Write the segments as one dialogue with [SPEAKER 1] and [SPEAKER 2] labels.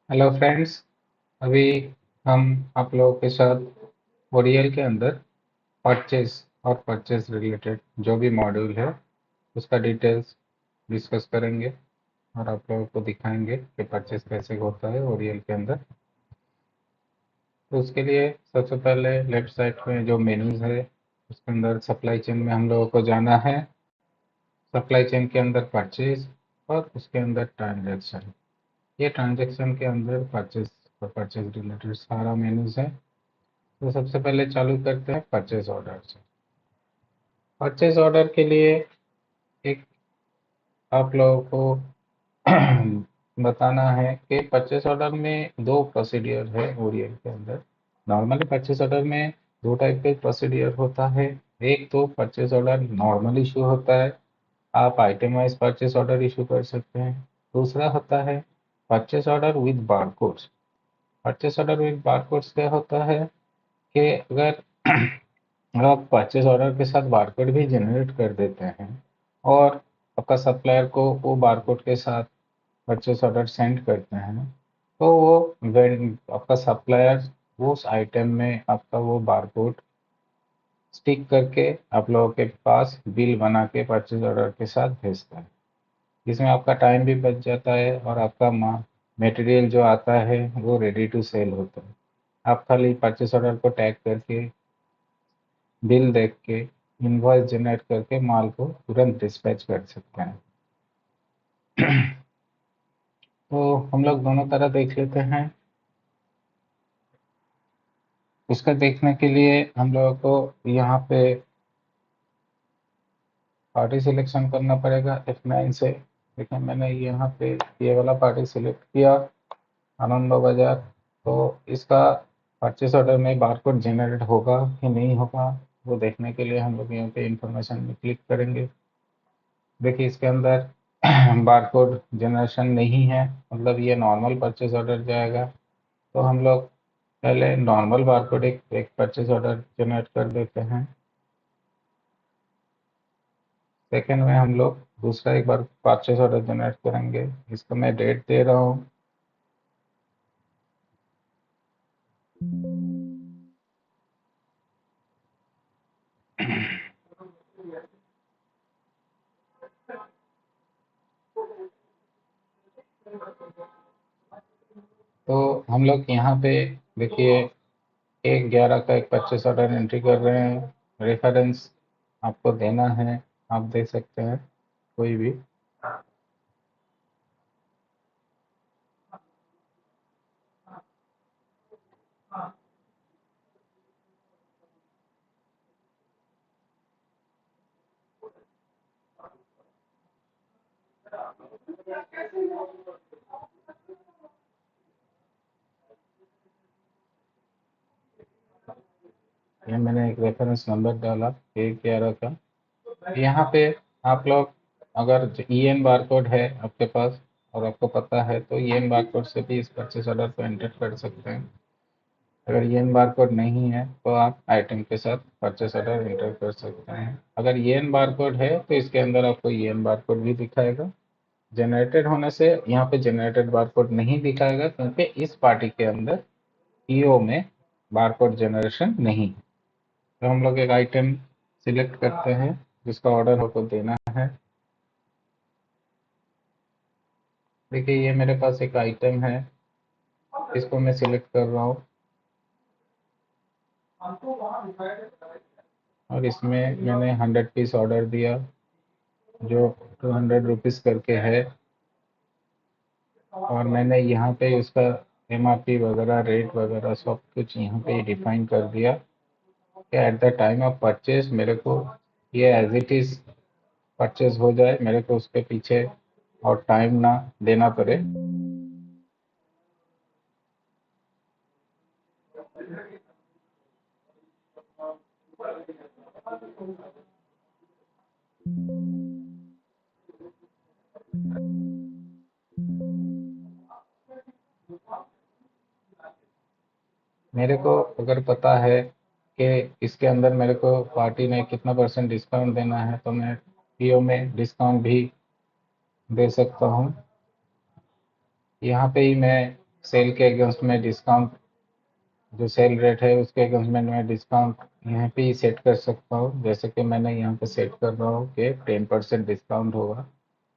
[SPEAKER 1] Hello friends. अभी हम आप लोगों के साथ ओरियल के अंदर परचेज और परचेज रिलेटेड जो भी मॉड्यूल है उसका डिटेल्स डिस्कस करेंगे और आप लोगों को दिखाएंगे कि परचेज कैसे होता है ओरियल के अंदर। तो उसके लिए सबसे पहले लेफ्ट साइड में जो मेन्यूज है उसके अंदर सप्लाई चेन में हम लोगों को जाना है। सप्लाई चेन के अंदर परचेज और उसके अंदर ट्रांजैक्शन। ये ट्रांजैक्शन के अंदर परचेज और परचेज रिलेटेड सारा मेन्यूज है। तो सबसे पहले चालू करते हैं परचेज ऑर्डर से। परचेज ऑर्डर के लिए एक आप लोगों को बताना है कि परचेज ऑर्डर में दो प्रोसीडियर है ओरिएंट के अंदर। नॉर्मली परचेज ऑर्डर में दो टाइप के प्रोसीडियर होता है। एक तो परचेज ऑर्डर नॉर्मल इशू होता है, आप item wise purchase order issue कर सकते हैं। दूसरा होता है purchase order with barcodes. Purchase order with barcodes क्या होता है कि अगर आप परचेज ऑर्डर के साथ बारकोड भी जनरेट कर देते हैं और आपका सप्लायर को वो बारकोड के साथ परचेज ऑर्डर सेंड करते हैं, तो वो आपका सप्लायर वो उस आइटम में आपका वो बारकोड स्टिक करके आप लोगों के पास बिल बना के परचेज ऑर्डर के साथ भेजता है। इसमें आपका टाइम भी बच जाता है और आपका मटेरियल जो आता है वो रेडी टू सेल होता है। आप खाली परचेज ऑर्डर को टैग करके बिल देख के इनवॉइस जनरेट करके माल को तुरंत डिस्पैच कर सकते हैं। तो हम लोग दोनों तरह देख लेते हैं। उसका देखने के लिए हम लोगों को यहाँ पे पार्टी सिलेक्शन करना पड़ेगा F9 से। देखिए मैंने यहाँ पे ये वाला पार्टी सिलेक्ट किया, आनंद बाजार। तो इसका परचेस ऑर्डर में बारकोड जनरेट होगा कि नहीं होगा वो देखने के लिए हम लोग यहाँ पे इंफॉर्मेशन में क्लिक करेंगे। देखिए इसके अंदर बारकोड जनरेशन नहीं है, मतलब ये नॉर्मल परचेज ऑर्डर जाएगा। तो हम लोग पहले नॉर्मल बारकोड एक परचेज ऑर्डर जनरेट कर देते हैं। सेकेंड में हम लोग दूसरा एक बार परचेज ऑर्डर जनरेट करेंगे। इसको मैं डेट दे रहा हूँ। तो हम लोग यहाँ पे देखिए 1/11 का एक परचेस ऑर्डर एंट्री कर रहे हैं। रेफरेंस आपको देना है, आप दे सकते हैं कोई भी। ये मैंने एक रेफरेंस नंबर डाला 1/11 का। यहाँ पे आप लोग अगर ई एन बार कोड है आपके पास और आपको पता है तो ई एन बार कोड से भी इस परचेस ऑर्डर को एंटर कर सकते हैं। अगर ई एन बार कोड नहीं है तो आप आइटम के साथ परचेस ऑर्डर एंटर कर सकते हैं। अगर ई एन बार कोड है तो इसके अंदर आपको ई एन बार कोड भी दिखाएगा। जनरेटेड होने से यहाँ पे जनरेटेड बार कोड नहीं दिखाएगा क्योंकि इस पार्टी के अंदर ईओ में बार कोड जनरेशन नहीं है। तो हम लोग एक आइटम सिलेक्ट करते हैं जिसका ऑर्डर हमको देना है। देखिए ये मेरे पास एक आइटम है, इसको मैं सिलेक्ट कर रहा हूँ और इसमें मैंने 100 पीस ऑर्डर दिया जो 200 रुपीज़ करके है। और मैंने यहाँ पे उसका एमआरपी वगैरह रेट वगैरह सब कुछ यहाँ पे डिफाइन कर दिया कि at the time of purchase मेरे को ये एज इट इज़ परचेज हो जाए, मेरे को उसके पीछे और टाइम ना देना पड़े। मेरे को अगर पता है कि इसके अंदर मेरे को पार्टी ने कितना परसेंट डिस्काउंट देना है तो मैं पीओ में डिस्काउंट भी दे सकता हूँ। यहाँ पे ही मैं सेल के अगेंस्ट में डिस्काउंट, जो सेल रेट है उसके अगेंस्ट में मैं डिस्काउंट यहाँ पे ही सेट कर सकता हूँ। जैसे कि मैंने यहाँ पे सेट कर रहा हूँ कि 10% डिस्काउंट होगा।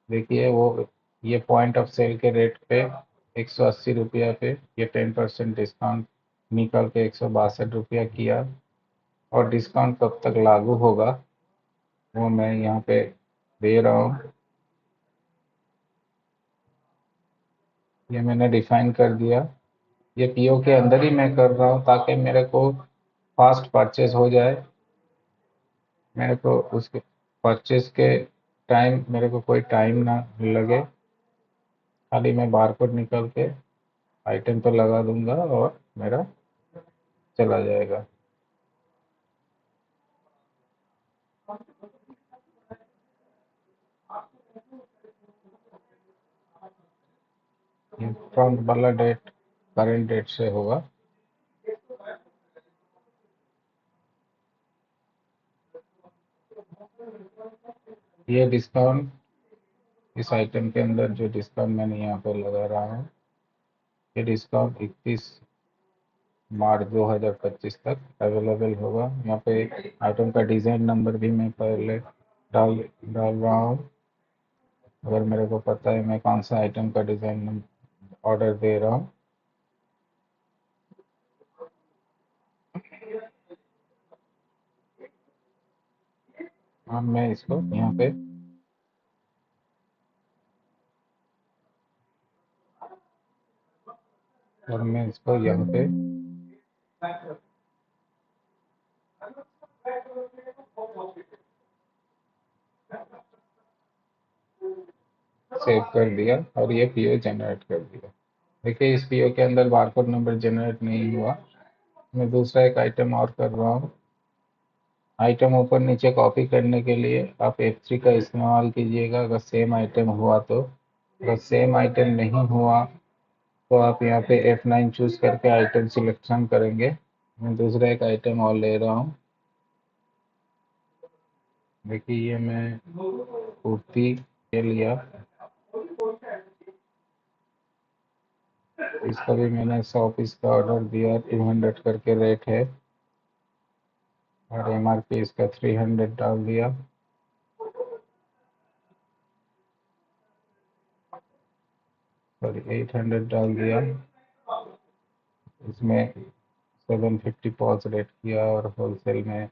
[SPEAKER 1] देखिए वो ये पॉइंट ऑफ सेल के रेट पे 180 रुपया पे ये 10% डिस्काउंट निकल के 162 रुपया किया। और डिस्काउंट कब तक लागू होगा वो मैं यहाँ पे दे रहा हूँ। ये मैंने डिफाइन कर दिया। ये पीओ के अंदर ही मैं कर रहा हूँ ताकि मेरे को फास्ट परचेज हो जाए। मेरे को उसके परचेज के टाइम मेरे को कोई टाइम ना लगे। खाली मैं बारकोड निकाल के आइटम पे लगा दूंगा और मेरा चला जाएगा। फ्रंट वाला डेट करंट डेट से होगा। ये डिस्काउंट इस आइटम के अंदर जो डिस्काउंट मैंने यहाँ पे लगा रहा हूँ ये डिस्काउंट 31 मार्च 2025 तक अवेलेबल होगा। यहाँ पे एक आइटम का डिज़ाइन नंबर भी मैं पहले डाल डाल रहा हूँ। अगर मेरे को पता है मैं कौन सा आइटम का डिज़ाइन ऑर्डर दे रहा हूँ। अब मैं इसको यहाँ पे और मैं इसको यहाँ पे सेव कर दिया और ये पीओ जनरेट कर दिया। देखिए इस पीओ के अंदर बारकोड नंबर जनरेट नहीं हुआ। मैं दूसरा एक आइटम और कर रहा हूँ। आइटम ऊपर नीचे कॉपी करने के लिए आप F3 का इस्तेमाल कीजिएगा अगर सेम आइटम हुआ तो। अगर सेम आइटम नहीं हुआ तो आप यहाँ पे F9 चूज करके आइटम सिलेक्शन करेंगे। मैं दूसरा एक आइटम और ले रहा हूँ। देखिए ये मैं कुर्ती के लिया। इसका भी मैंने 100 पीस का ऑर्डर दिया। 200 करके रेट है और MRP इसका 300 डाल दिया। सॉरी 800 डाल दिया। इसमें 750 पॉज रेट किया और होलसेल में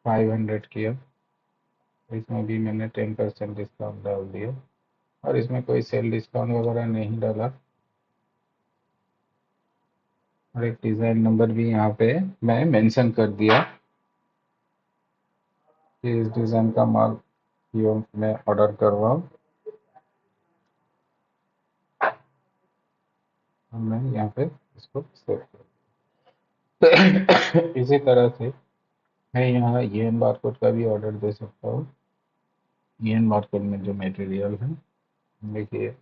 [SPEAKER 1] 500 किया। इसमें भी मैंने 10% डिस्काउंट डाल दिया और इसमें कोई सेल डिस्काउंट वगैरह नहीं डाला। और एक डिज़ाइन नंबर भी यहाँ पे मैं मेंशन कर दिया कि इस डिज़ाइन का माल यो मैं ऑर्डर कर रहा हूँ। मैं यहाँ पे इसको सेव कर इसी तरह से मैं यहाँ येन बारकोड का भी ऑर्डर दे सकता हूँ। येन बारकोड में जो मटेरियल है देखिए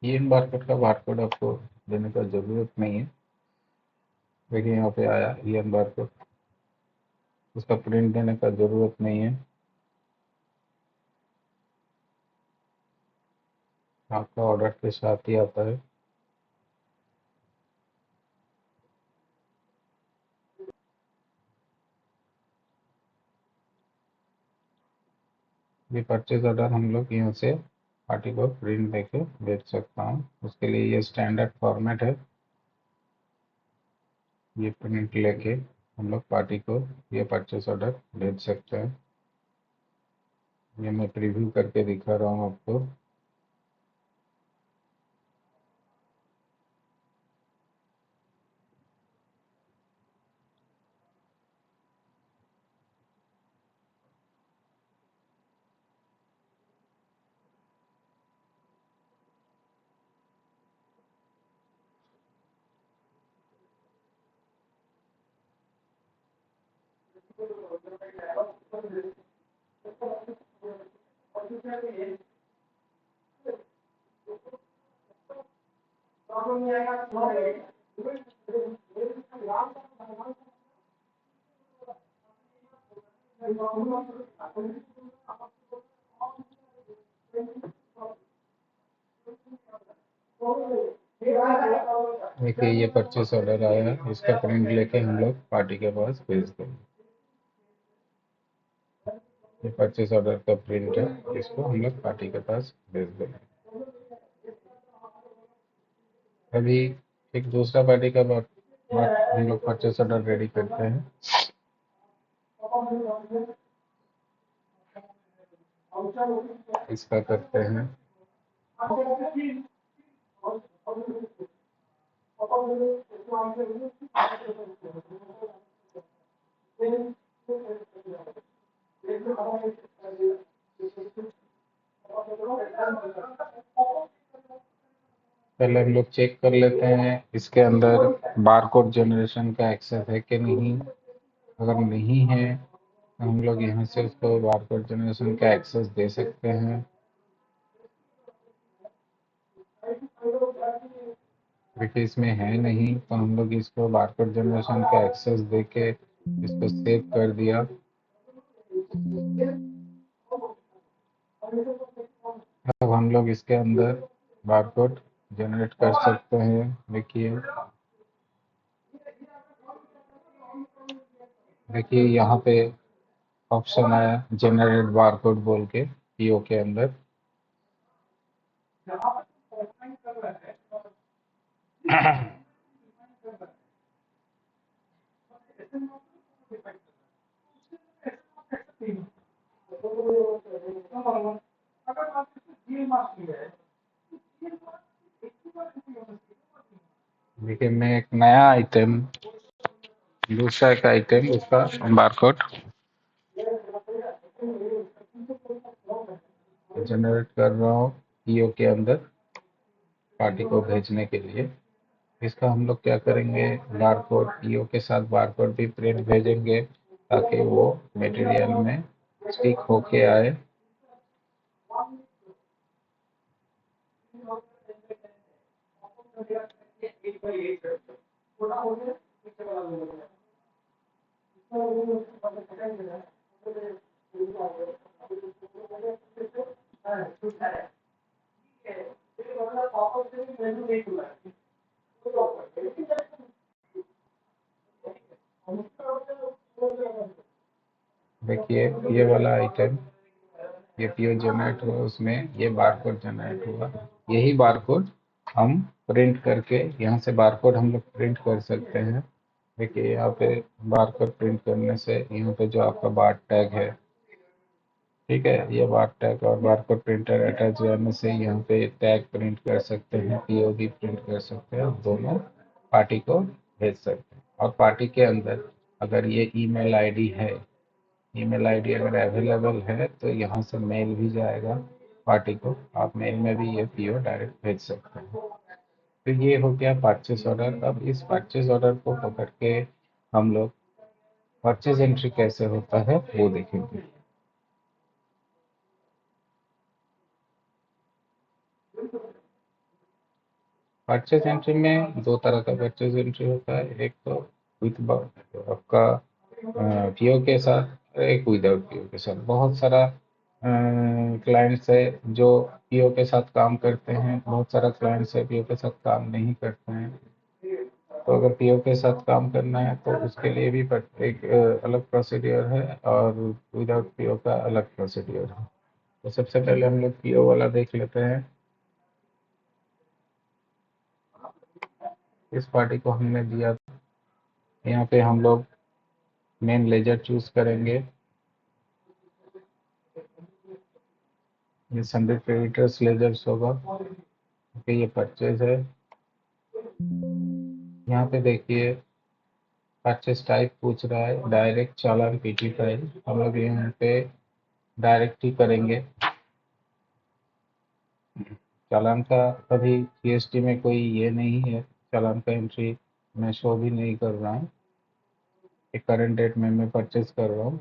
[SPEAKER 1] येन बारकोड का बारकोड आपको देने का ज़रूरत नहीं है। देखिए यहाँ पे आया येन बारकोड। उसका प्रिंट देने का ज़रूरत नहीं है। आपका ऑर्डर के साथ ही आता है। ये परचेज ऑर्डर हम लोग यहाँ से पार्टी को प्रिंट देके भेज सकता हूँ। उसके लिए ये स्टैंडर्ड फॉर्मेट है। ये प्रिंट लेके हम लोग पार्टी को ये परचेज ऑर्डर भेज सकते हैं। ये मैं प्रीव्यू करके दिखा रहा हूँ आपको। देखिए ये परचेस ऑर्डर आया है, इसका प्रिंट लेके हम लोग पार्टी के पास भेज देंगे। ये परचेस ऑर्डर का प्रिंट है, इसको हम लोग पार्टी के पास भेज देंगे। अभी एक दूसरा पार्टी का बात हम लोग परचेस ऑर्डर रेडी करते हैं। इसका करते हैं। पहले हम लोग चेक कर लेते हैं इसके अंदर बारकोड जनरेशन का एक्सेस है कि नहीं। अगर नहीं है तो हम लोग यहाँ से उसको बारकोड जनरेशन का एक्सेस दे सकते हैं। देखिए इसमें है नहीं तो हम लोग इसको बारकोड जनरेशन का एक्सेस दे के इसको सेव कर दिया। अब हम लोग इसके अंदर बारकोड जनरेट कर सकते हैं। देखिए यहाँ पे ऑप्शन आया जनरेट बारकोड बोल के पीओ के अंदर। देखिए मैं एक नया आइटम, दूसरा एक आइटम उसका बारकोड जनरेट कर रहा हूँ पीओ के अंदर पार्टी को भेजने के लिए। इसका हम लोग क्या करेंगे, बारकोड पीओ के साथ बारकोड भी प्रिंट भेजेंगे ताकि वो मटेरियल में स्टिक होके आए। देखिए ये वाला आइटम, ये पीओ जनरेट हुआ, उसमें ये बारकोड जनरेट हुआ। यही बारकोड हम प्रिंट करके यहाँ से बारकोड हम लोग प्रिंट कर सकते हैं। देखिए यहाँ पे बारकोड प्रिंट करने से यहाँ पे जो आपका बार टैग है, ठीक है, ये बार टैग और बारकोड प्रिंटर अटैच रहने से यहाँ पे टैग प्रिंट कर सकते हैं, पीओ भी प्रिंट कर सकते हैं, दोनों पार्टी को भेज सकते हैं। और पार्टी के अंदर अगर ये ईमेल आईडी है, ईमेल आईडी अगर अवेलेबल है तो यहाँ से मेल भी जाएगा पार्टी को, आप मेल में भी ये पीओ डायरेक्ट भेज सकते हैं। तो ये हो गया परचेस ऑर्डर। अब इस परचेस ऑर्डर को पकड़ के हम लोग परचेस एंट्री कैसे होता है वो देखेंगे। परचेस एंट्री में दो तरह का परचेस एंट्री होता है, एक तो विद आपका पीओ के साथ, एक विदाउट पीओ के साथ। बहुत सारा क्लाइंट्स है जो पीओ के साथ काम करते हैं, बहुत सारा क्लाइंट्स है पीओ के साथ काम नहीं करते हैं। तो अगर पीओ के साथ काम करना है तो उसके लिए भी एक अलग प्रोसीड्योर है और विदाउट पीओ का अलग प्रोसीड्योर है। तो सबसे पहले हम लोग पीओ वाला देख लेते हैं। इस पार्टी को हमने दिया, यहाँ पे हम लोग मेन लेजर चूज करेंगे। ये संडे क्रेडिटर्स लेजर्स होगा, क्योंकि ये परचेज है। यहाँ पे देखिए परचेज टाइप पूछ रहा है डायरेक्ट चालान पीटी फाइल, हम लोग यहाँ पे डायरेक्ट ही करेंगे। चालान का अभी जीएसटी में कोई ये नहीं है, चालान का एंट्री मैं शो भी नहीं कर रहा हूँ। एक करंट डेट में मैं परचेज कर रहा हूँ।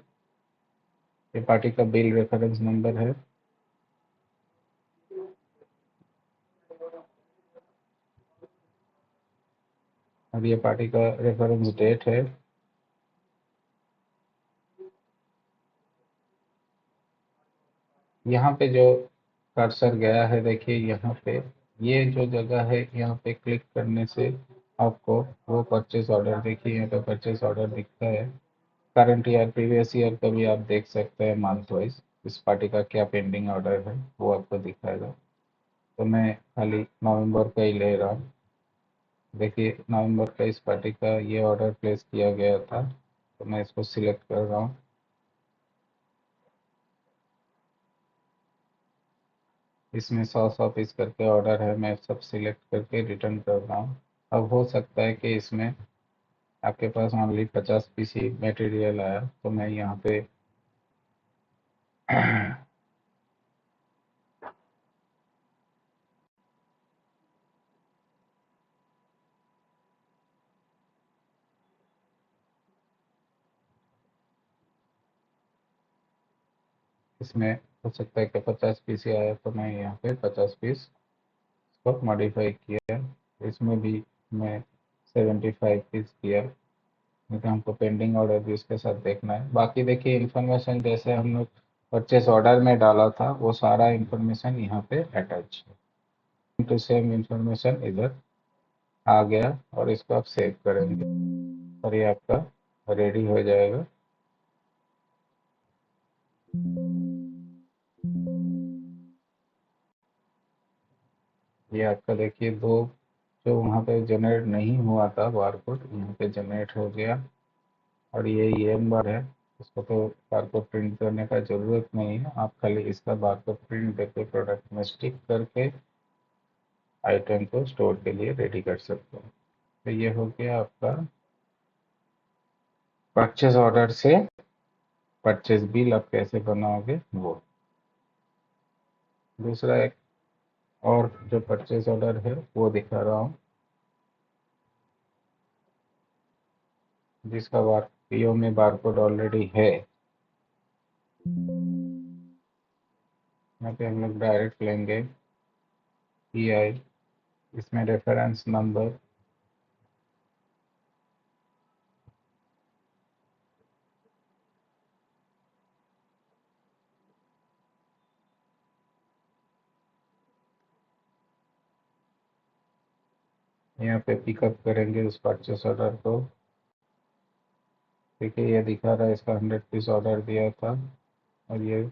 [SPEAKER 1] ये पार्टी का बिल रेफरेंस नंबर है। और ये पार्टी का रेफरेंस डेट है। यहाँ पे जो कर्सर गया है, देखिए यहाँ पे ये जो जगह है, यहाँ पे क्लिक करने से आपको वो परचेज ऑर्डर, देखिए यहाँ पे परचेज ऑर्डर दिखता है। करंट ईयर, प्रीवियस ईयर का भी आप देख सकते हैं मंथ वाइज, इस पार्टी का क्या पेंडिंग ऑर्डर है वो आपको दिखाएगा। तो मैं खाली नवंबर का ही ले रहा हूँ। देखिए नवंबर का इस पार्टी का ये ऑर्डर प्लेस किया गया था, तो मैं इसको सिलेक्ट कर रहा हूँ। इसमें 100 पीस करके ऑर्डर है, मैं सब सिलेक्ट करके रिटर्न कर रहा हूँ। अब हो सकता है कि इसमें आपके पास ओनली 50 पीस ही मटेरियल आया, तो मैं यहाँ पे इसमें हो सकता है कि 50 पीस ही आया, तो मैं यहाँ पे 50 पीस को मॉडिफाई किया। इसमें भी मैं 75 पीस किया, क्योंकि हमको पेंडिंग ऑर्डर भी इसके साथ देखना है। बाकी देखिए इन्फॉर्मेशन जैसे हम लोग परचेस ऑर्डर में डाला था वो सारा इन्फॉर्मेशन यहाँ पे अटैच है, तो सेम इन्फॉर्मेशन इधर आ गया, और इसको आप सेव करेंगे और ये आपका रेडी हो जाएगा। ये आपका देखिए दो जो वहाँ पे जनरेट नहीं हुआ था बारकोड, यहाँ पे जनरेट हो गया। और ये EM बार है, इसको तो बारकोड प्रिंट करने का ज़रूरत नहीं है, आप खाली इसका बारकोड प्रिंट करके प्रोडक्ट में स्टिक करके आइटम को स्टोर के लिए रेडी कर सकते हैं। तो ये हो गया आपका परचेज ऑर्डर से परचेज बिल आप कैसे बनाओगे वो। दूसरा एक और जो परचेज ऑर्डर है वो दिखा रहा हूँ, जिसका PO में बारकोड ऑलरेडी है। यहाँ पे हम लोग डायरेक्ट लेंगे PI, इसमें रेफरेंस नंबर, यहाँ पे पिकअप करेंगे उस परचेस ऑर्डर को। देखिए ये दिखा रहा है इसका 100 पीस ऑर्डर दिया था, और ये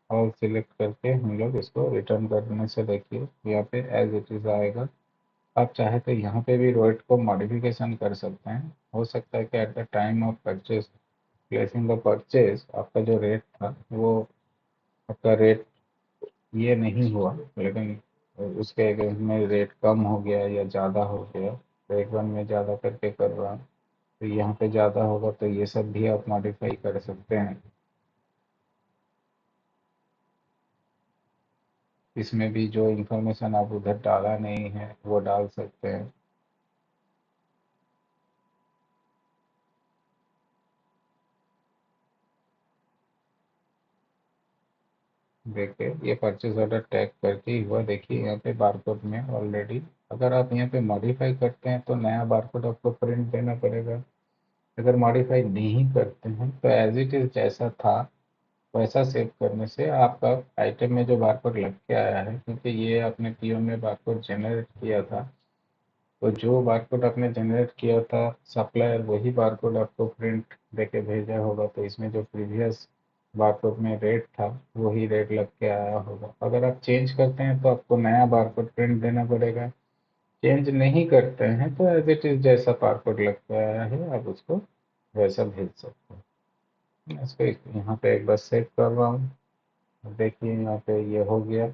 [SPEAKER 1] ऑल सिलेक्ट करके हम लोग इसको रिटर्न करने से देखिए यहाँ पे एज इट इज़ आएगा। आप चाहे तो यहाँ पे भी रेट को मॉडिफिकेशन कर सकते हैं। हो सकता है कि at the time of purchase, placing the purchase, आपका जो रेट था वो आपका रेट ये नहीं हुआ, लेकिन उसके अगेंस्ट में रेट कम हो गया या ज़्यादा हो गया, तो एक बार मैं ज़्यादा करके कर रहा हूँ, तो यहाँ पे ज़्यादा होगा, तो ये सब भी आप मॉडिफाई कर सकते हैं। इसमें भी जो इंफॉर्मेशन आप उधर डाला नहीं है वो डाल सकते हैं। देखिए ये परचेज ऑर्डर टैग करके ही हुआ, देखिए यहाँ पे बारकोड में ऑलरेडी। अगर आप यहाँ पे मॉडिफाई करते हैं तो नया बारकोड आपको प्रिंट देना पड़ेगा। अगर मॉडिफाई नहीं करते हैं तो एज इट इज़ जैसा था वैसा सेव करने से आपका आइटम में जो बारकोड लग के आया है, क्योंकि ये आपने PO में बारकोड जनरेट किया था, तो जो बारकोड आपने जनरेट किया था सप्लायर वही बारकोड आपको प्रिंट देके भेजा होगा, तो इसमें जो प्रीवियस बारकोड में रेट था वही रेट लग के आया होगा। अगर आप चेंज करते हैं तो आपको नया बारकोड प्रिंट देना पड़ेगा। चेंज नहीं करते हैं तो एज इट इज जैसा बारकोड लग के आया है आप उसको वैसा भेज सकते हैं। इसको यहाँ पे एक बार सेव कर रहा हूँ, देखिए यहाँ पे ये हो गया।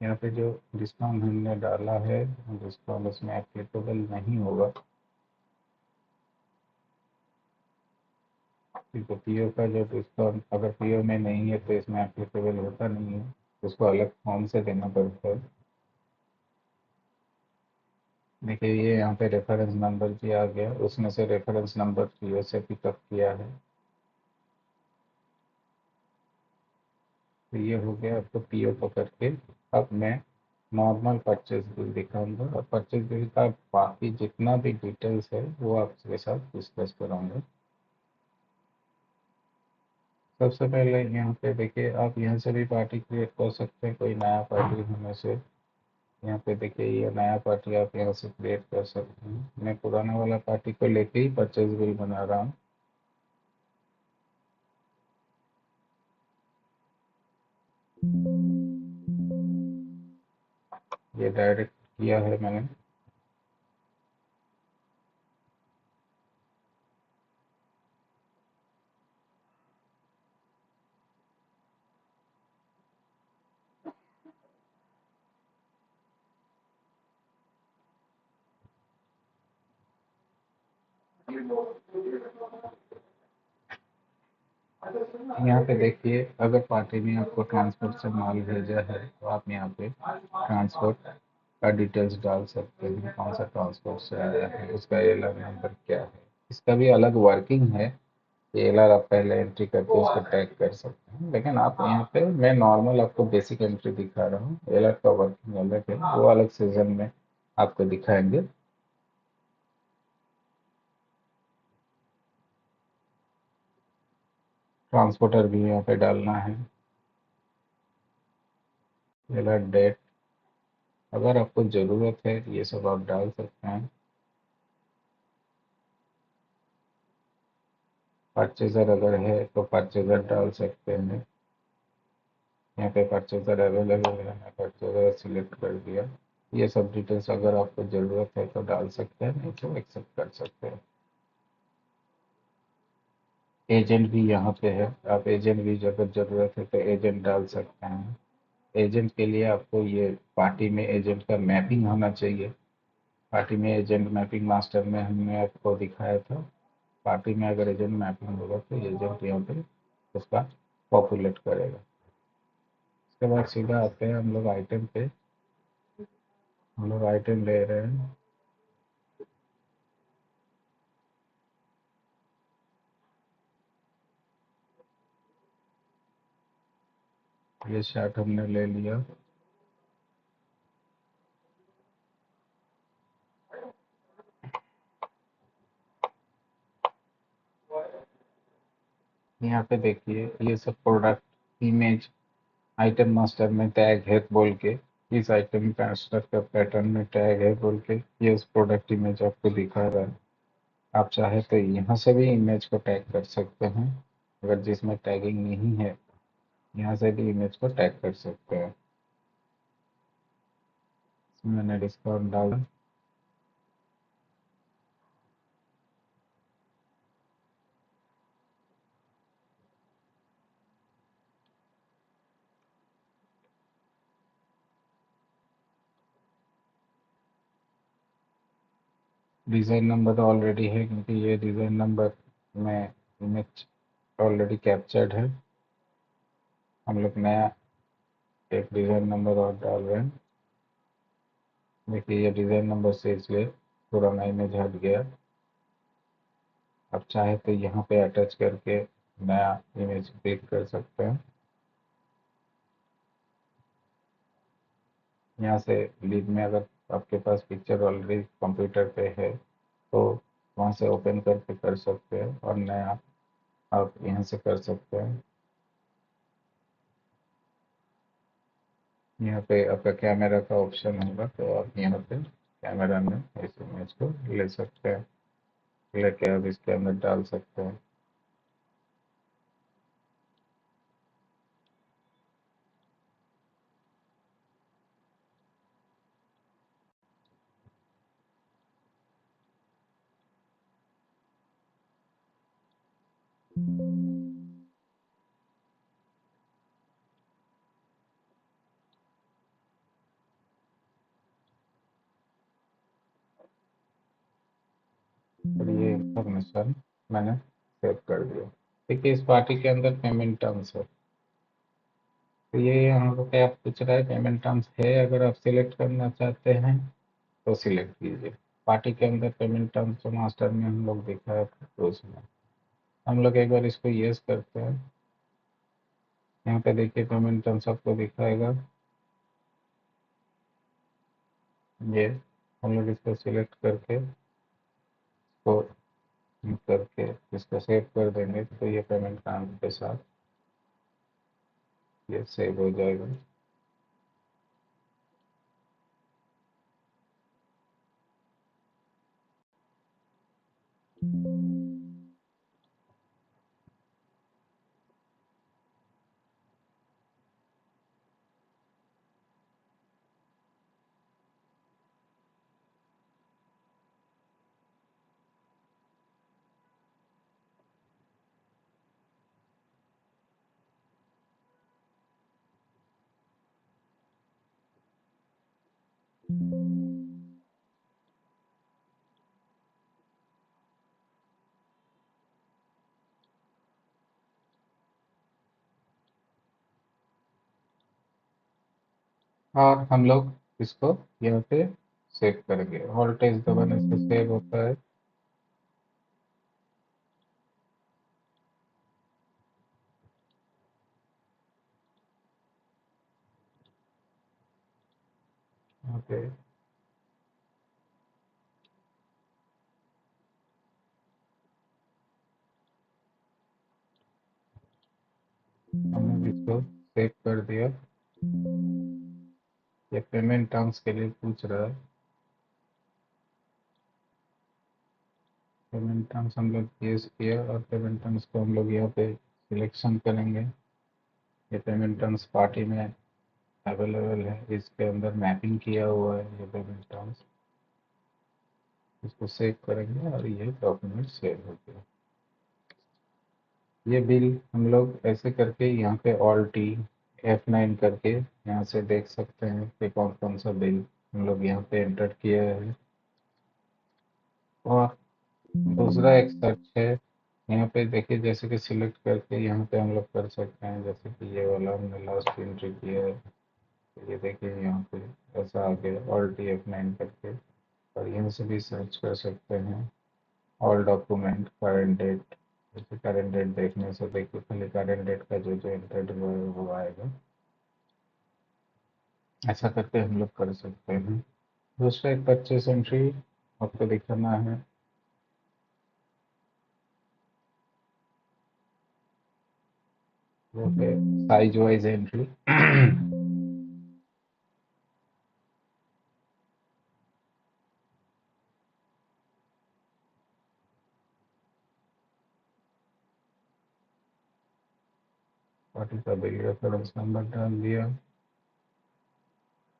[SPEAKER 1] यहाँ पे जो डिस्काउंट हमने डाला है डिस्काउंट उसमें एप्लीकेबल नहीं होगा, क्योंकि PO का जो डिस्काउंट अगर PO में नहीं है तो इसमें एप्लीकेबल होता नहीं है, उसको अलग फॉर्म से देना पड़ता है। देखिए ये यहाँ पे रेफरेंस नंबर भी आ गया, उसमें से रेफरेंस नंबर PO से पिकअप किया है, तो ये हो गया आपको PO पकड़ के। अब मैं नॉर्मल परचेज बिल दिखाऊंगा और परचेज बिल का बाकी जितना भी डिटेल्स है वो आपके साथ डिस्कस कराऊंगा। सबसे पहले यहाँ पे देखिए, आप यहाँ से भी पार्टी क्रिएट कर सकते हैं, कोई नया पार्टी होने से। यहाँ पे देखिए, ये नया पार्टी आप यहाँ से क्रिएट कर सकते हैं। मैं पुराना वाला पार्टी को लेके ही परचेज बिल बना रहा हूँ। ये डायरेक्ट किया है मैंने। यहाँ पे देखिए, अगर पार्टी ने आपको ट्रांसपोर्ट से माल भेजा है तो आप यहाँ पे ट्रांसपोर्ट का डिटेल्स डाल सकते हैं, कौन सा ट्रांसपोर्ट से आया है, उसका एलआर नंबर क्या है। इसका भी अलग वर्किंग है। एलआर आप पहले एंट्री करके उसको टैग कर सकते हैं, लेकिन आप यहाँ पे मैं नॉर्मल आपको बेसिक एंट्री दिखा रहा हूँ। एलआर का वर्किंग अलग है, वो अलग सीजन में आपको दिखाएंगे। ट्रांसपोर्टर भी यहाँ पे डालना है, एलआर डेट, अगर आपको ज़रूरत है ये सब आप डाल सकते हैं। परचेजर अगर है तो परचेजर डाल सकते हैं। यहाँ पे परचेजर अवेलेबल है, मैं परचेजर सिलेक्ट कर दिया। ये सब डिटेल्स अगर आपको ज़रूरत है तो डाल सकते हैं, नहीं तो एक्सेप्ट कर सकते हैं। एजेंट भी यहाँ पे है, आप एजेंट भी अगर ज़रूरत है तो एजेंट डाल सकते हैं। एजेंट के लिए आपको ये पार्टी में एजेंट का मैपिंग होना चाहिए। पार्टी में एजेंट मैपिंग मास्टर में हमने आपको दिखाया था। पार्टी में अगर एजेंट मैपिंग होगा तो एजेंट यहाँ पे उसका पॉपुलेट करेगा। उसके बाद सीधा आते हैं हम लोग आइटम पे। हम लोग आइटम ले रहे हैं। ये शर्ट हमने ले लिया। यहाँ पे देखिए, ये सब प्रोडक्ट इमेज आइटम मास्टर में टैग है बोल के, इस आइटम मास्टर का पैटर्न में टैग है बोल के ये उस प्रोडक्ट इमेज आपको दिखा रहा है। आप चाहे तो यहाँ से भी इमेज को टैग कर सकते हैं। अगर जिसमें टैगिंग नहीं है, यहाँ से भी इमेज को टैग कर सकते हैं। इसमें मैंने डिस्काउंट डाला। डिज़ाइन नंबर ऑलरेडी है, क्योंकि ये डिज़ाइन नंबर में इमेज ऑलरेडी कैप्चर्ड है। हम लोग नया एक डिज़ाइन नंबर और डाल रहे हैं। देखिए, ये डिज़ाइन नंबर से इसलिए पुराना इमेज हट गया। आप चाहे तो यहाँ पे अटैच करके नया इमेज क्लिक कर सकते हैं। यहाँ से लीड में अगर आपके पास पिक्चर ऑलरेडी कंप्यूटर पे है तो वहाँ से ओपन करके कर सकते हैं, और नया आप यहाँ से कर सकते हैं। यहाँ पे आपका कैमरा का ऑप्शन होगा तो आप यहाँ पे कैमरा में इस इमेज को ले सकते हैं, लेके आप इसके अंदर डाल सकते हैं। और ये इंफॉर्मेशन मैंने सेव कर दिया। देखिए, इस पार्टी के अंदर पेमेंट टर्म्स है, तो ये यहाँ पे क्या पूछ रहा है, पेमेंट टर्म्स है, अगर आप सिलेक्ट करना चाहते हैं तो सिलेक्ट कीजिए। पार्टी के अंदर पेमेंट टर्म्स तो मास्टर में हम लोग दिखाया था, तो उसमें हम लोग एक बार इसको यस करते हैं। यहाँ पे देखिए पेमेंट टर्म्स आपको दिखाएगा। ये हम लोग इसको सिलेक्ट करके इसको करके इसको सेव कर देंगे तो ये पेमेंट काम के साथ ये सेव हो जाएगा। और हम लोग इसको यहाँ पे सेव करेंगे। वोल्टेज दबाने से सेव होता है। यहाँ पे हमने इसको सेव कर दिया। ये पेमेंट टर्म्स के लिए पूछ रहा है। पेमेंट टर्म्स हम लोग यूज किया और पेमेंट टर्म्स को हम लोग यहाँ पे सिलेक्शन करेंगे। ये पेमेंट टर्म्स पार्टी में अवेलेबल है, इसके अंदर मैपिंग किया हुआ है ये पेमेंट टर्म्स। इसको सेव करेंगे और ये डॉक्यूमेंट सेव हो गया। ये बिल हम लोग ऐसे करके यहाँ पे ऑल टी F9 करके यहाँ से देख सकते हैं कि कौन कौन सा बिल हम लोग यहाँ पे एंटर किया है। और दूसरा एक सर्च है, यहाँ पे देखिए जैसे कि सिलेक्ट करके यहाँ पे हम लोग कर सकते हैं, जैसे कि ये वाला हमने लास्ट एंट्री किया है तो ये देखिए यहाँ पे ऐसा आ गया ऑल टी F9 करके। और यहाँ से भी सर्च कर सकते हैं ऑल डॉक्यूमेंट करेंट डेट। जैसे करेंट डेट देखने से देखिए खाली करेंट डेट का जो जो एंटर्ड हुआ है वो आएगा। ऐसा करके हम लोग कर सकते हैं। दूसरा एक परचेस एंट्री आपको दिखाना है। वो है साइज वाइज एंट्री। पार्टी का बिल रेफरेंस नंबर डाल दिया।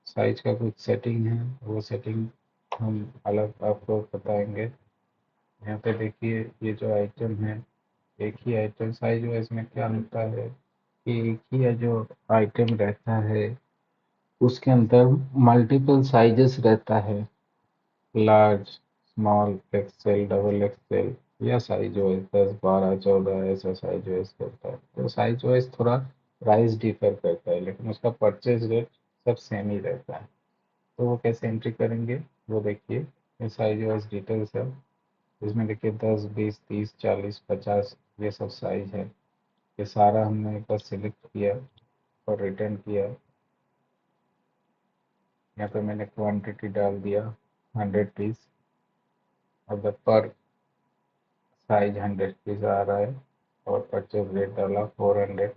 [SPEAKER 1] साइज का कुछ सेटिंग है, वो सेटिंग हम अलग आपको बताएंगे। यहाँ पे देखिए ये जो आइटम है, एक ही आइटम साइज वाइज में क्या होता है कि एक ही है जो आइटम रहता है उसके अंदर मल्टीपल साइजेस रहता है। Large, small, XL, double XL या साइज वाइज 10, 12, 14 ऐसा साइज वाइज करता है। तो साइज वाइज थोड़ा प्राइस डिफर करता है लेकिन उसका परचेज रेट सब सेम ही रहता है। तो वो कैसे एंट्री करेंगे वो देखिए। ये साइज वाइज डिटेल्स है, इसमें देखिए 10, 20, 30, 40, 50 ये सब साइज है। ये सारा हमने एक बार सिलेक्ट किया और रिटर्न किया। यहाँ पे मैंने क्वांटिटी डाल दिया 100 पीस। और द पर साइज 100 पीस आ रहा है। और परचेज रेट डाला 400।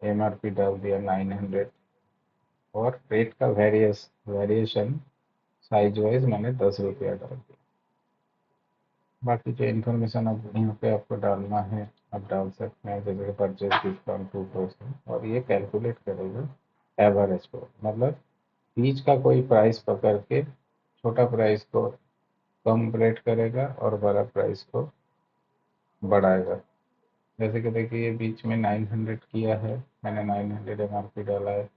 [SPEAKER 1] MRP डाल दिया 900। और रेट का वेरिएशन साइज वाइज मैंने 10 रुपया डाल दिया। बाकी जो इन्फॉर्मेशन अब यहाँ पे आपको डालना है आप डाल सकते हैं, जैसे परचेज डिस्काउंट 2% और ये कैलकुलेट करेगा एवरेज को, मतलब बीच का कोई प्राइस पकड़ के छोटा प्राइस को कम रेट करेगा और बड़ा प्राइस को बढ़ाएगा। जैसे कि देखिए ये बीच में 900 किया है, मैंने 900 MRP डाला है।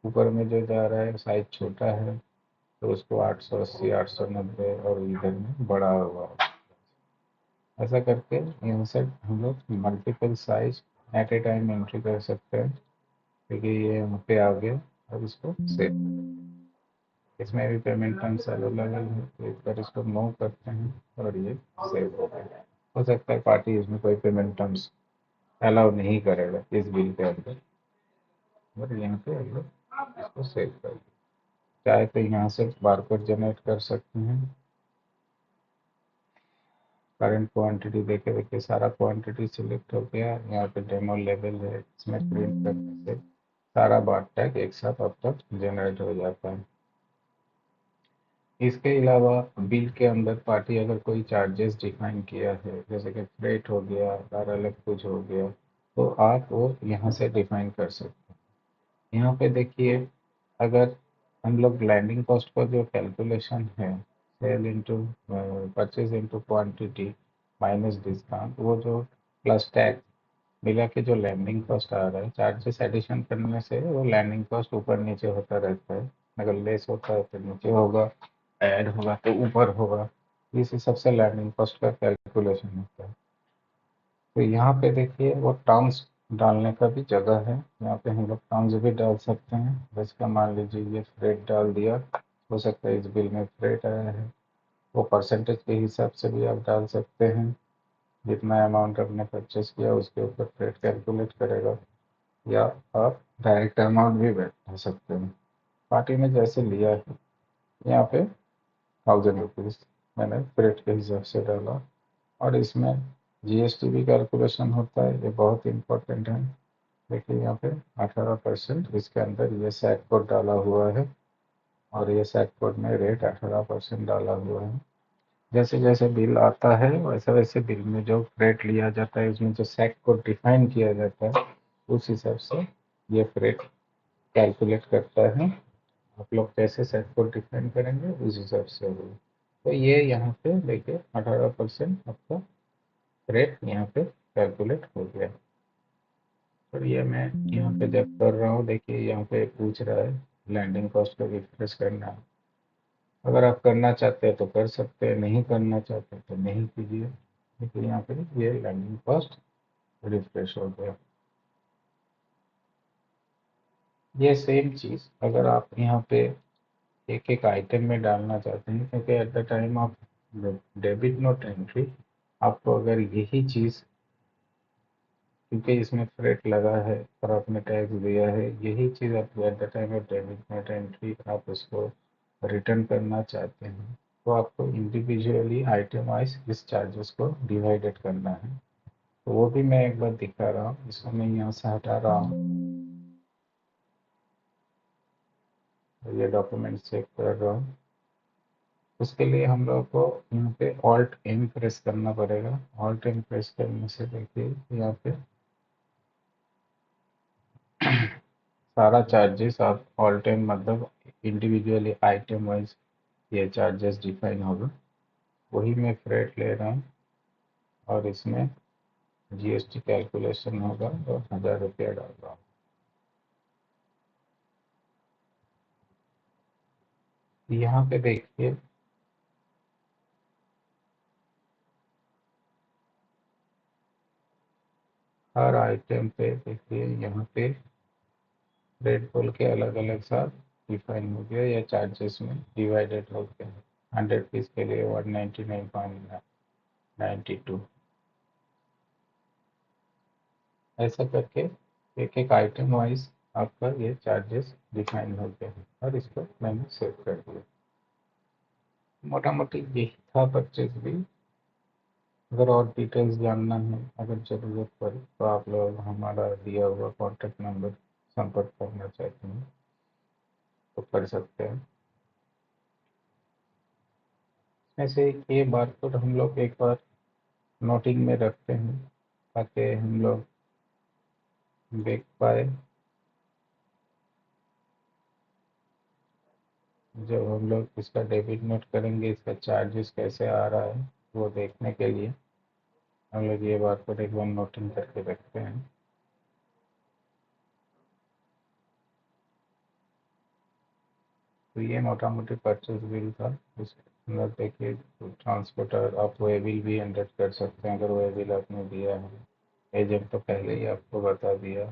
[SPEAKER 1] ऊपर में जो जा रहा है साइज छोटा है तो उसको 880, 890 और इधर में बढ़ा हुआ है। ऐसा करके यहाँ से हम लोग multiple size at a time entry कर सकते हैं। क्योंकि ये यहाँ पे आ गया और इसको सेव। इसमें भी पेमेंट टर्म्स अवेलेबल है तो एक बार इसको नो करते हैं और ये सेव हो गया। हो सकता है पार्टी इसमें कोई पेमेंट टर्म्स अलाउ नहीं करेगा इस बिल के अंदर, बट यहाँ पे हम लोग इसको सेव कर दें। चाहे तो यहाँ से बारकोड जनरेट कर सकते हैं। करंट क्वांटिटी देखे देखिए सारा क्वांटिटी सिलेक्ट हो गया। यहाँ पे डेमो लेवल है, इसमें प्रिंट करने से सारा बार टैग एक साथ अब तक जनरेट हो जाता है। इसके अलावा बिल के अंदर पार्टी अगर कोई चार्जेस डिफाइन किया है, जैसे कि फ्रेट हो गया और अलग कुछ हो गया, तो आप वो यहाँ से डिफाइन कर सकते हैं। यहाँ पे देखिए, अगर हम लोग लैंडिंग कॉस्ट का जो कैलकुलेशन है, sale into purchase into quantity minus discount, वो जो प्लस टैक्स मिला के जो लैंडिंग कॉस्ट आ रहा है, चार्जेस एडिशन करने से वो लैंडिंग कॉस्ट ऊपर नीचे होता रहता है। अगर लेस होता है तो नीचे होगा, ऐड होगा तो ऊपर होगा। इस हिसाब से लैंडिंग कॉस्ट का कैलकुलेशन होता है। तो यहाँ पे देखिए वो टर्म्स डालने का भी जगह है। यहाँ पे हम लोग टर्म्स भी डाल सकते हैं। जैसे कि मान लीजिए ये फ्रेट डाल दिया, हो सकता है इस बिल में फ्रेट आया है, वो परसेंटेज के हिसाब से भी आप डाल सकते हैं। जितना अमाउंट आपने परचेस किया उसके ऊपर फ्रेट कैलकुलेट करेगा। या आप डायरेक्ट अमाउंट भी बैठा सकते हैं। पार्टी में जैसे लिया है, यहाँ पे 1000 रुपीज़ मैंने फ्रेट के हिसाब से डाला। और इसमें जीएसटी भी कैलकुलेशन होता है, ये बहुत इंपॉर्टेंट है। देखिए यहाँ पे 18% इसके अंदर ये सैट कोड डाला हुआ है, और ये सैट कोड में रेट 18% डाला हुआ है। जैसे जैसे बिल आता है वैसे वैसे बिल में जो फ्रेट लिया जाता है, उसमें जो सैट कोड डिफाइन किया जाता है, उस हिसाब से ये फ्रेट कैलकुलेट करता है। आप लोग कैसे सेट कोड डिफाइन करेंगे उस हिसाब से होगा। तो ये यहाँ पे देखिए 18% आपका रेट यहाँ पे कैलकुलेट हो गया। और ये मैं यहाँ पे जब कर रहा हूँ, देखिए यहाँ पे पूछ रहा है लैंडिंग कॉस्ट को रिफ्रेश करना है। अगर आप करना चाहते हैं तो कर सकते हैं, नहीं करना चाहते तो नहीं कीजिए। देखिए यहाँ पे ये लैंडिंग कॉस्ट रिफ्रेश हो गया। ये सेम चीज़ अगर आप यहाँ पे एक एक आइटम में डालना चाहते हैं, क्योंकि at the time of debit note entry आपको अगर यही चीज़, क्योंकि इसमें फ्रेट लगा है और आपने टैक्स दिया है, यही चीज़ आप at the time of debit note entry आप उसको रिटर्न करना चाहते हैं, तो आपको इंडिविजुअली आइटम वाइज इस चार्जेस को डिवाइडेड करना है। तो वो भी मैं एक बार दिखा रहा हूँ। इसको मैं यहाँ से हटा रहा हूँ, ये डॉक्यूमेंट चेक कर रहा हूँ। उसके लिए हम लोग को यहाँ पे ऑल्ट एम प्रेस करना पड़ेगा। ऑल्ट एम प्रेस करने से देखिए यहाँ पे सारा चार्जेस आप ऑल्ट एम मतलब इंडिविजुअली आइटम वाइज ये चार्जेस डिफाइन होगा। वही मैं फ्रेट ले रहा हूँ और इसमें जीएसटी कैलकुलेशन होगा और 1000 रुपया डाल रहा हूँ। यहाँ पे देखिए हर आइटम पे देखिए यहाँ पे रेट बोल के अलग अलग साथ डिफाइन हो गया या चार्जेस में डिवाइडेड हो गया। 100 पीस के लिए 199.92, ऐसा करके एक एक आइटम वाइज आपका ये चार्जेस डिफाइन हो गया है और इसको मैंने सेव कर दिया। मोटा मोटी यही था परचेज बिल। अगर और डिटेल्स जानना है, अगर ज़रूरत पड़े तो आप लोग हमारा दिया हुआ कॉन्टैक्ट नंबर संपर्क करना चाहते हैं तो कर सकते हैं। ऐसे ये बात को हम लोग एक बार नोटिंग में रखते हैं ताकि हम लोग देख पाए। जब हम लोग इसका डेबिट नोट करेंगे इसका चार्जेस कैसे आ रहा है वो देखने के लिए हम लोग ये बार को एक बार नोटिंग करके रखते हैं। तो ये मोटा मोटी परचेज बिल था। इसके अंदर देखिए ट्रांसपोर्टर आप वे बिल भी एंटर कर सकते हैं अगर वे बिल आपने दिया है। एजेंट तो पहले ही आपको बता दिया।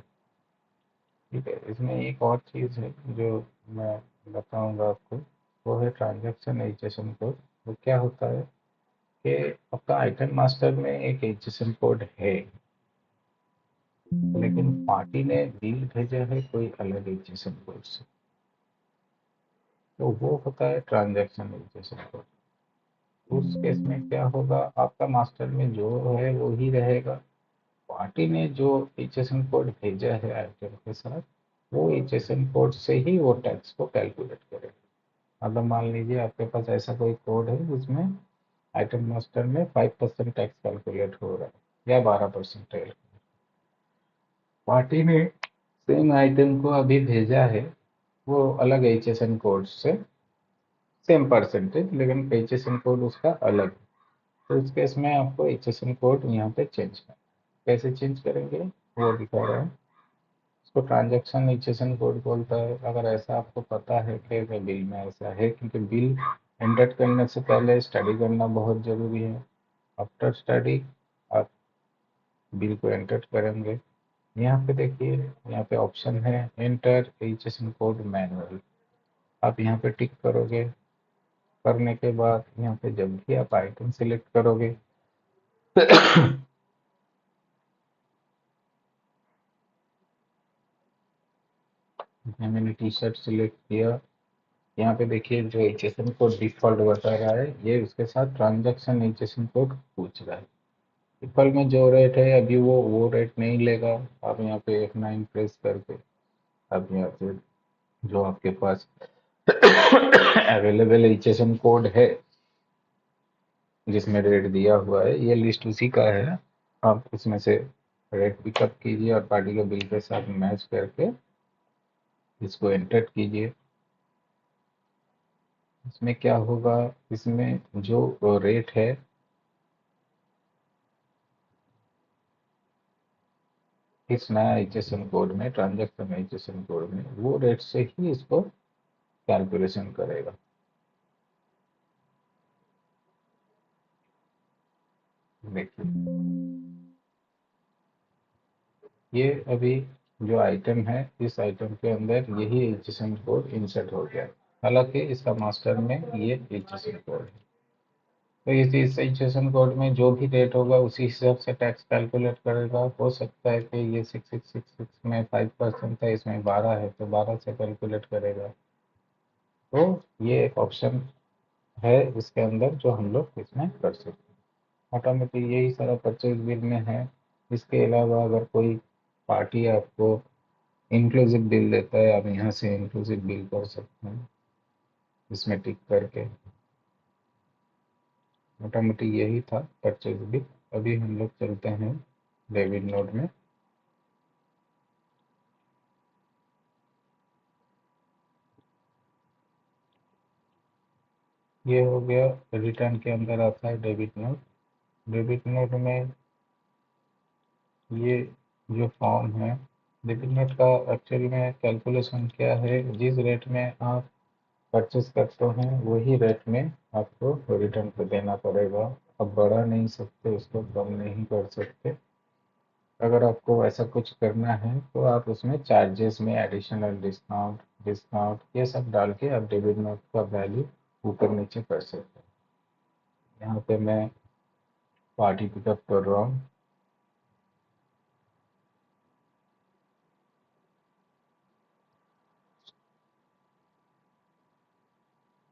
[SPEAKER 1] ठीक है, इसमें एक और चीज़ है जो मैं बताऊंगा आपको, वो है ट्रांजैक्शन एचएसएन कोड। वो क्या होता है कि आपका आइटम मास्टर में एक एचएसएन कोड है, लेकिन पार्टी ने बिल भेजा है कोई अलग एचएसएन कोड से। तो वो होता है ट्रांजैक्शन एडजस्टमेंट कोड। उस केस में क्या होगा, आपका मास्टर में जो है वो ही रहेगा। पार्टी ने जो एचएसएन कोड भेजा है आइटम के साथ, वो एचएसएन कोड से ही वो टैक्स को कैलकुलेट करेगा। अगर मान लीजिए आपके पास ऐसा कोई कोड है जिसमें आइटम मास्टर में 5% टैक्स कैलकुलेट हो रहा है या 12% है, पार्टी ने सेम आइटम को अभी भेजा है वो अलग एचएसएन कोड से, सेम परसेंटेज लेकिन एचएसएन कोड उसका अलग है। तो इस केस में आपको एचएसएन कोड यहाँ पे चेंज करना। कैसे चेंज करेंगे वो दिखा रहा है। इसको ट्रांजैक्शन एचएसएन कोड बोलता है। अगर ऐसा आपको पता है कि बिल में ऐसा है, क्योंकि बिल एंटर करने से पहले स्टडी करना बहुत ज़रूरी है। आफ्टर स्टडी आप बिल को एंटर करेंगे। यहाँ पे देखिए, यहाँ पे ऑप्शन है एंटर एचएसएन कोड मैनुअल। आप यहाँ पे टिक करोगे। करने के बाद यहाँ पे जब भी आप आइटम सिलेक्ट करोगे मैंने टी शर्ट सिलेक्ट किया। यहाँ पे देखिए जो एचएसएन कोड डिफॉल्ट बता रहा है, ये उसके साथ ट्रांजैक्शन एचएसएन कोड पूछ रहा है। डिफॉल्ट में जो रेट है अभी वो रेट नहीं लेगा। आप यहाँ पे F9 प्रेस करके अब यहाँ पे जो आपके पास अवेलेबल एचएसएन कोड है जिसमें रेट दिया हुआ है, ये लिस्ट उसी का है। आप इसमें से रेट पिकअप कीजिए और पार्टी के बिल के साथ मैच करके इसको एंटर कीजिए। इसमें क्या होगा, इसमें जो रेट है इस नया एचएसएन कोड में, ट्रांजैक्शन एचएसएन कोड में, वो रेट से ही इसको कैलकुलेशन करेगा। देखिए ये अभी जो आइटम है, इस आइटम के अंदर यही एचएसएन कोड इंसर्ट हो गया। हालांकि इसका मास्टर में ये एचएसएन कोड है। तो इस एचएसएन कोड में जो भी रेट होगा उसी हिसाब से टैक्स कैलकुलेट करेगा। हो सकता है कि ये 6666 में 5% है, इसमें 12 है तो 12 से कैलकुलेट करेगा। तो ये एक ऑप्शन है इसके अंदर जो हम लोग इसमें कर सकते हैं। ऑटोमेटिक यही सारा परचेज बिल में है। इसके अलावा अगर कोई पार्टी आपको इंक्लूसिव बिल देता है, आप यहाँ से इंक्लूसिव बिल कर सकते हैं इसमें टिक करके। मोटामोटी यही था परचेज बिल। अभी हम लोग चलते हैं डेबिट नोट में। ये हो गया, रिटर्न के अंदर आता है डेबिट नोट। डेबिट नोट में ये जो फॉर्म है, डेबिट नोट का एक्चुअली में कैलकुलेशन क्या है, जिस रेट में आप परचेस करते हैं वही रेट में आपको रिटर्न पे देना पड़ेगा। आप बढ़ा नहीं सकते, उसको कम नहीं कर सकते। अगर आपको ऐसा कुछ करना है तो आप उसमें चार्जेस में एडिशनल डिस्काउंट डिस्काउंट ये सब डाल के आप डेबिट नोट का वैल्यू ऊपर नीचे कर सकते हैं। यहाँ पे मैं पार्टी पिकअप कर रहा हूँ।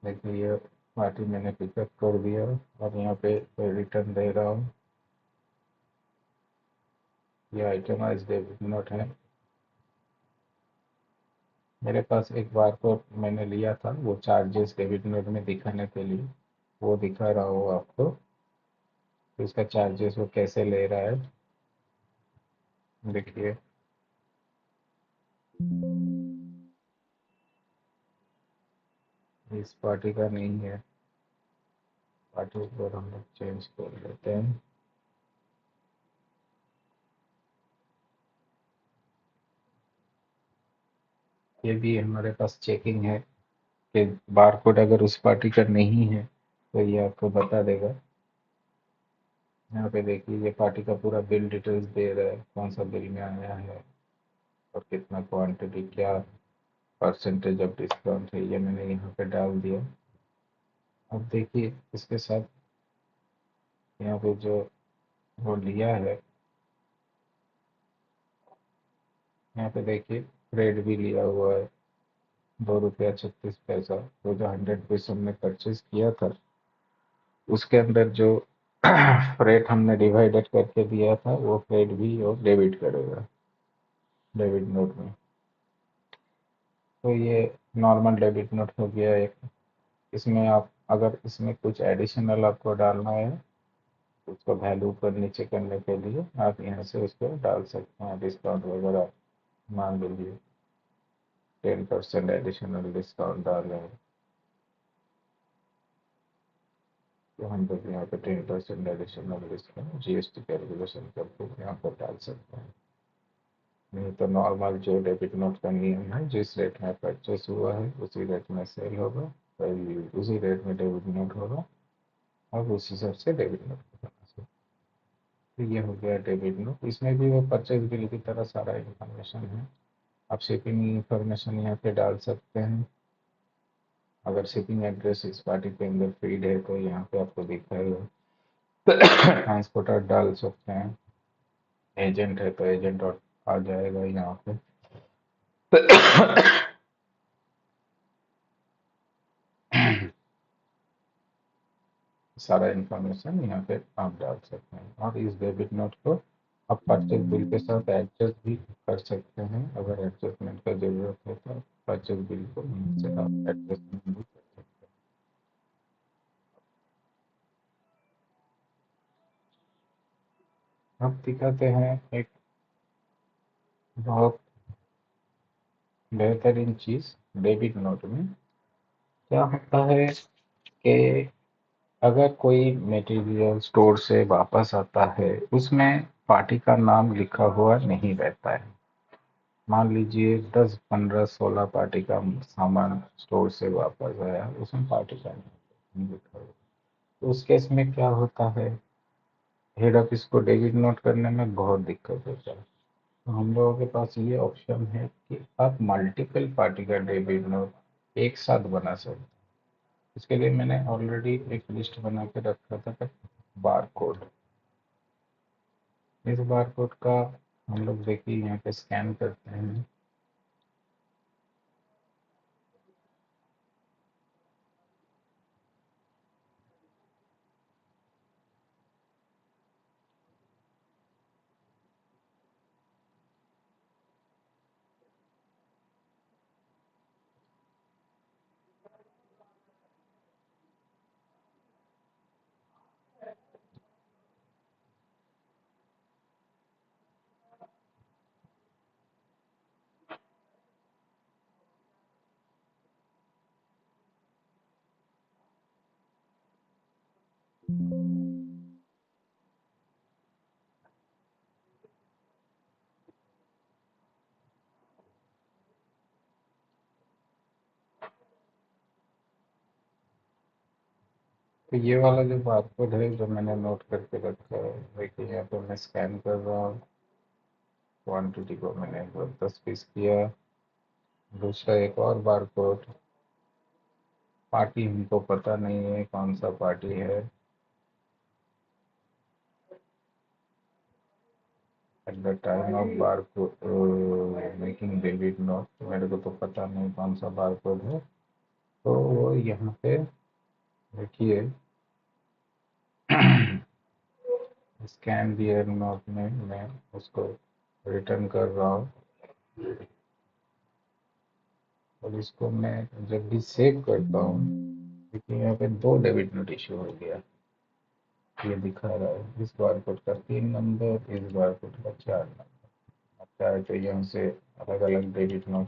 [SPEAKER 1] देखिए ये पार्टी मैंने पिकअप कर दिया और यहाँ पे रिटर्न दे रहा हूँ। ये आइटमाइज डेबिट नोट है। मेरे पास एक बार को मैंने लिया था, वो चार्जेस डेबिट नोट में दिखाने के लिए वो दिखा रहा हो आपको। तो इसका चार्जेस वो कैसे ले रहा है देखिए। इस पार्टी का नहीं है, पार्टी को हम लोग चेंज कर लेते हैं। ये भी हमारे पास चेकिंग है कि बार कोड अगर उस पार्टी का नहीं है तो ये आपको बता देगा। यहाँ पे देखिए ये पार्टी का पूरा बिल डिटेल्स दे रहा है, कौन सा बिल में आया है और कितना क्वांटिटी, क्या परसेंटेज ऑफ डिस्काउंट है, ये मैंने यहाँ पे डाल दिया। अब देखिए इसके साथ यहाँ पे जो वो लिया है, यहाँ पे देखिए रेट भी लिया हुआ है। ₹2.36 तो जो 100 पीस हमने परचेज किया था उसके अंदर जो फ्रेट हमने डिवाइडेड करके दिया था वो फ्रेट भी वो डेबिट करेगा डेबिट नोट में। तो ये नॉर्मल डेबिट नोट हो गया एक। इसमें आप अगर इसमें कुछ एडिशनल आपको डालना है उसको वैल्यू ऊपर नीचे करने के लिए आप यहाँ से उसको डाल सकते हैं डिस्काउंट वगैरह। मान लीजिए 10% एडिशनल डिस्काउंट डाल रहे हैं तो हम लोग यहाँ पे 10% एडिशनल डिस्काउंट जीएसटी कैलकुलेशन करके यहाँ पर डाल सकते हैं। नहीं तो नॉर्मल जो डेबिट नोट का नियम है जिस रेट में परचेस हुआ है उसी रेट में सेल होगा उसी रेट में डेबिट नोट होगा और उस हिसाब से डेबिट नोट होगा। तो ये हो गया डेबिट नोट। इसमें भी वो परचेज बिल की तरह सारा इंफॉर्मेशन है। आप शिपिंग इंफॉर्मेशन यहाँ पे डाल सकते हैं। अगर शिपिंग एड्रेस इस पार्टी के अंदर फीड है तो यहाँ पे आपको दिखाएगा। ट्रांसपोर्टर डाल सकते हैं। एजेंट है तो एजेंट और आ जाएगा यहाँ पे। सारा इंफॉर्मेशन यहाँ पे आप डाल सकते हैं और इस डेबिट नोट को आप परचेज बिल के साथ एडजस्ट भी कर सकते हैं। अगर एडजस्टमेंट का जरूरत है तो परचेज बिल को यहाँ से आप एडजस्टमेंट भी कर सकते हैं। अब दिखाते हैं एक बहुत बेहतरीन चीज डेबिट नोट में क्या होता है कि अगर कोई मटेरियल स्टोर से वापस आता है उसमें पार्टी का नाम लिखा हुआ नहीं रहता है। मान लीजिए 10 15 16 पार्टी का सामान स्टोर से वापस आया उसमें पार्टी का नाम नहीं लिखा हुआ। तो उस केस में क्या होता है हेड ऑफिस को डेबिट नोट करने में बहुत दिक्कत होता है। तो हम लोगों के पास ये ऑप्शन है कि आप मल्टीपल पार्टी का डेबिट नोट एक साथ बना सकते हैं। इसके लिए मैंने ऑलरेडी एक लिस्ट बना के रखा था बार कोड। इस बार कोड का हम लोग देखिए यहाँ पे स्कैन करते हैं। तो ये वाला जो बारकोड है जो मैंने नोट करके रखा है देखिए यहाँ पे मैं स्कैन कर रहा हूँ। क्वांटिटी को मैंने 10 पीस किया। दूसरा एक और बारकोड पार्टी हमको पता नहीं है कौन सा पार्टी है। At the time of barcode making debit note मेरे को तो पता नहीं कौन सा बारकोड है। तो वो यहाँ पे देखिए स्कैन दियर नोट में मैं उसको रिटर्न कर रहा हूँ और इसको मैं जब भी सेव करता हूँ देखिए यहाँ पे 2 डेबिट नोट इशू हो गया। ये दिखा रहा है इस बार कोड का 3 नंबर इस बार कोड का 4 नंबर। आप चाहे तो यहाँ से अलग अलग डेबिट नोट